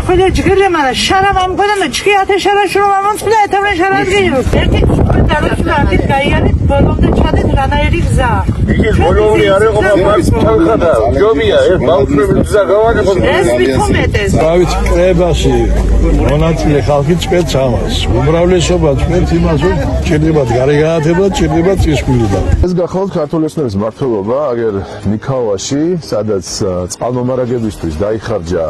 خودت جگری من شرم هم کنم چی آتش شرم شروع من خدا اتفاق شرم گیرم یکی درست نمی‌کنی کایانی بالوده چادر رانایری زا میگه بالوری آره خب ماکس خدا جوبیه باوتر زاگاوا که ეს მitომეტეს დავით კრებაში მონაწილე ხალხი ჭკეთ ჩამას უმრავლესობა ჭკეთ იმას რომ ჭირდებათ გარეგანათება ჭირდებათ წისქვილება ეს გახალთ ქართული ოცნების მმართველობა აგერ ნიქაოვაში სადაც წყალმომარაგებისთვის დაიხარჯა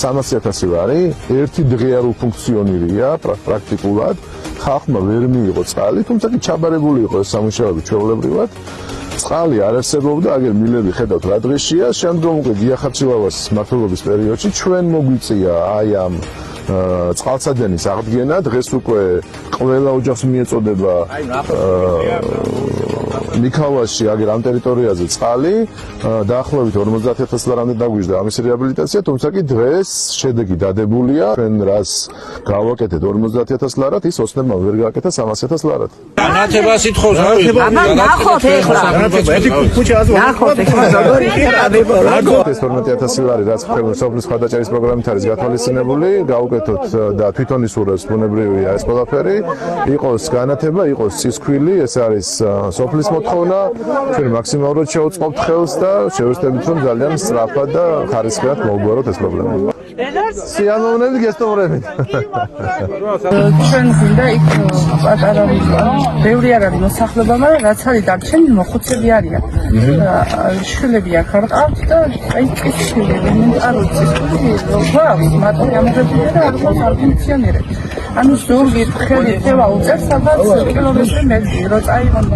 300,000 ლარი ერთი დღეარულ ფუნქციონირია პრაქტიკულად ხალხმა ვერ მიიღო წყალი თუმცა კი ჩაბარებული იყო ეს სამუშაოები ჩვეულებრივად წყალი არ არსებობდა აგერ მილები ხედავთ რა დღეშია შემდგომ უკვე გიახარჯილავას მმართველობის პერიოდში ჩვენ მოგვიწია აი ამ წყალსადენის აღდგენა დღეს უკვე ყველა ოჯახს მიეწოდება ნიქაოვაში აგერ ამ ტერიტორიაზე წყალი დაახლოებით 50,000 ლარამდე დაგვიждდა ამის რეაბილიტაცია თუმცა კი დღეს შედეგი დადებულია ჩვენ რას გავაკეთეთ 50,000 ლარად ის ოცნებმა ვერ გააკეთა 300,000 ლარად განათებას ითხოვს ნახოთ ეხლა ნახოთ ეხლა ეს 50,000 ლარი რაც ხელმისაწვდომის ხარდაჭერის პროგრამით არის გათვალისწინებული გავუკეთოთ და თვითონ ისურვებს ბუნებრივია ეს ყველაფერი იყოს განათება იყოს წისქვილი ეს არის სოფლის მოთხოვნა ჩვენ მაქსიმალურად შევწყობთ ხელს და შევეცდებით რომ ძალიან სწრაფად და ხარისხიერ მოვგვაროთ ეს პრობლემა სიამოვნებით გესტუმრებით ჩვენ გვინდა იქ პატარა ბევრი არ არის მოსახლეობა მაგრამ რაც არის დარჩენილი მოხუცები არიან შვილები აქ არ ყავთ და აი წისქვილები მე არ ვიცი გვაქვს მაგრამ ამღები და არ ყავს არ ფუნქციონირებს ანუ ზურგი ხელი თევა უწევს სადაც კილომეტრი მეტი რო წაიღონ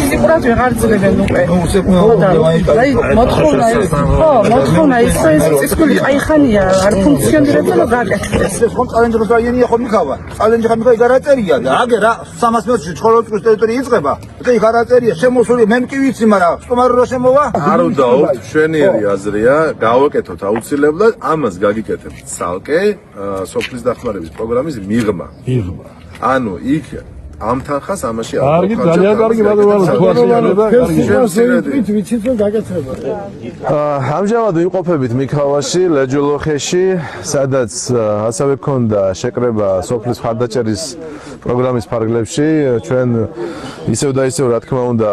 ფიზიკურად ვეღარ ძლებენ უკვე აი მოთხოვნა ის ხო მოთხოვნა ის წისქვილი აი ხანია არ ფუნქციონირებს და გაკეთდეს ეს ხომ წალენჯოს რაიონია ხომ მიხავა წალენჯი ხომ მიხავა გარაწერია და აგერ 300 მეტრში ჩხოროწყუს ტერიტორია იწყება და იქ გარაწერია შემოსული მე კი ვიცი მაგრამ სტომარი რო შემოვა არ ვდაობთ ჩვენიერი აზრია გავაკეთოთ აუცილებლად ამას გაგიკეთებთ ცალკე სოფლის დახმარების პროგრამის მიღმა ანუ იქ ამ თანხას ამაში კარგი ძალიან კარგი ბატონო თვალშიანება კარგი ვიცით რომ გაკეთება ამჟამად ვიმყოფებით მიქაოვაში ლეჯოლოხეში სადაც ასევე ქონდა შეკრება სოფლის ხარდაჭერის პროგრამის ფარგლებში ჩვენ ისევ და ისევ რა თქმა უნდა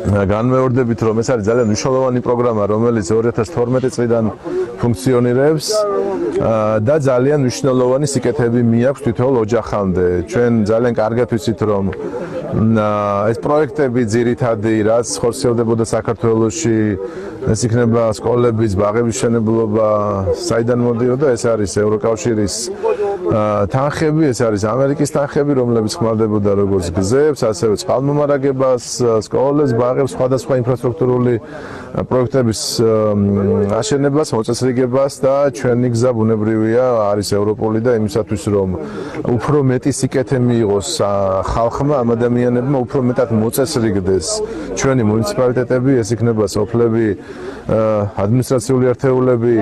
განმეორდებით რომ ეს არის ძალიან მნიშვნელოვანი პროგრამა რომელიც 2012 წლიდან ფუნქციონირებს და ძალიან მნიშვნელოვანი სიკეთეები მიაქვს თითოეულ ოჯახამდე ჩვენ ძალიან კარგად ვიცით რომ ეს პროექტები ძირითადი რაც ხორციელდებოდა საქართველოში ეს იქნება სკოლების ბაღების მშენებლობა საიდან მოდიოდა ეს არის ევროკავშირის თანხები ეს არის ამერიკის თანხები რომლებიც ხმარდებოდა როგორც გზებს ასევე წყალმომარაგებას სკოლებს ბაღებს სხვადასხვა ინფრასტრუქტურული პროექტების აშენებას მოწესრიგებას და ჩვენი გზა ბუნებრივია არის ევროპული და იმისათვის რომ უფრო მეტი სიკეთე მიიღოს ხალხმა ამ ადამიანებმა უფრო მეტად მოწესრიგდეს ჩვენი მუნიციპალიტეტები ეს იქნება სოფლები ადმინისტრაციული ერთეულები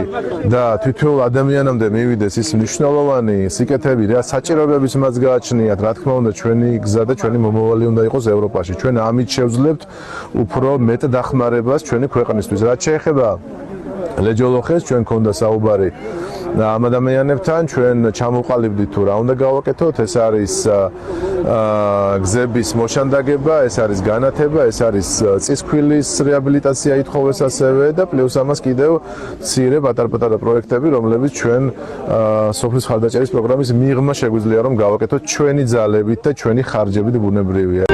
და თითოეულ ადამიანამდე მივიდეს ის მნიშვნელოვანი სიკეთეები რა საჭიროებების მას გააჩნიათ რა თქმა უნდა ჩვენი გზა და ჩვენი მომავალი უნდა იყოს ევროპაში ჩვენ ამით შევძლებთ უფრო მეტ დახმარებას ჩვენი ქვეყნისთვის რაც შეეხება ლეჯოლოხეს ჩვენ ქონდა საუბარი ამ ადამიანებთან ჩვენ ჩამოვყალიბდით თუ რა უნდა გავაკეთოთ ეს არის გზების მოშანდაგება ეს არის განათება ეს არის წისქვილის რეაბილიტაცია ითხოვეს ასევე და პლუს ამას კიდევ მცირე პატარ-პატარა პროექტები რომლებიც ჩვენ სოფლის ხარდაჭერის პროგრამის მიღმა შეგვიძლია რომ გავაკეთოთ ჩვენი ძალებით და ჩვენი ხარჯებით ბუნებრივია